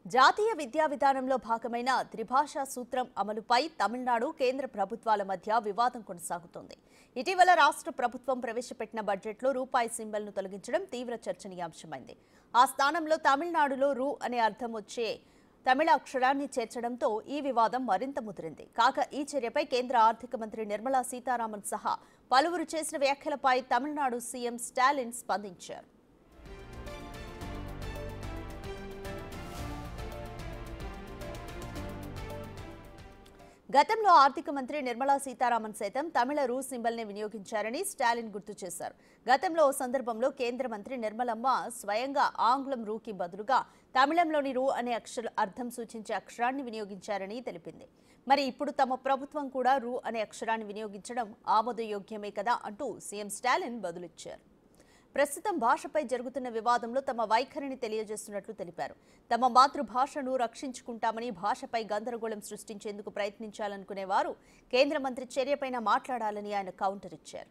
జాతీయ విద్యా విధానంలో భాగమైన త్రిభాషా సూత్రం అమలుపై తమిళనాడు కేంద్ర ప్రభుత్వాల మధ్య వివాదం కొనసాగుతోంది. ఇటీవల రాష్ట్ర ప్రభుత్వం ప్రవేశపెట్టిన బడ్జెట్లో రూపాయి సింబల్ను తొలగించడం తీవ్ర చర్చనీయాంశమైంది. ఆ స్థానంలో తమిళనాడులో రూ అనే అర్థం వచ్చే తమిళ అక్షరాన్ని చేర్చడంతో ఈ వివాదం మరింత ముదిరింది. కాగా ఈ చర్యపై కేంద్ర ఆర్థిక మంత్రి నిర్మలా సీతారామన్ సహా పలువురు చేసిన వ్యాఖ్యలపై తమిళనాడు సీఎం స్టాలిన్ స్పందించారు. గతంలో ఆర్థిక మంత్రి నిర్మలా సీతారామన్ సైతం తమిళ రూ సింబల్ని వినియోగించారని స్టాలిన్ గుర్తు చేశారు. గతంలో ఓ సందర్భంలో కేంద్ర మంత్రి నిర్మలమ్మ స్వయంగా ఆంగ్లం రూకి బదులుగా తమిళంలోని రూ అనే అర్థం సూచించే అక్షరాన్ని వినియోగించారని తెలిపింది. మరి ఇప్పుడు తమ ప్రభుత్వం కూడా రూ అనే అక్షరాన్ని వినియోగించడం ఆమోదయోగ్యమే కదా అంటూ సీఎం స్టాలిన్ బదులిచ్చారు. ప్రస్తుతం భాషపై జరుగుతున్న వివాదంలో తమ వైఖరిని తెలియజేస్తున్నట్లు తెలిపారు. తమ మాతృభాషను రక్షించుకుంటామని భాషపై గందరగోళం సృష్టించేందుకు ప్రయత్నించాలనుకునేవారు కేంద్ర మంత్రి చర్యపైన మాట్లాడాలని ఆయన కౌంటర్ ఇచ్చారు.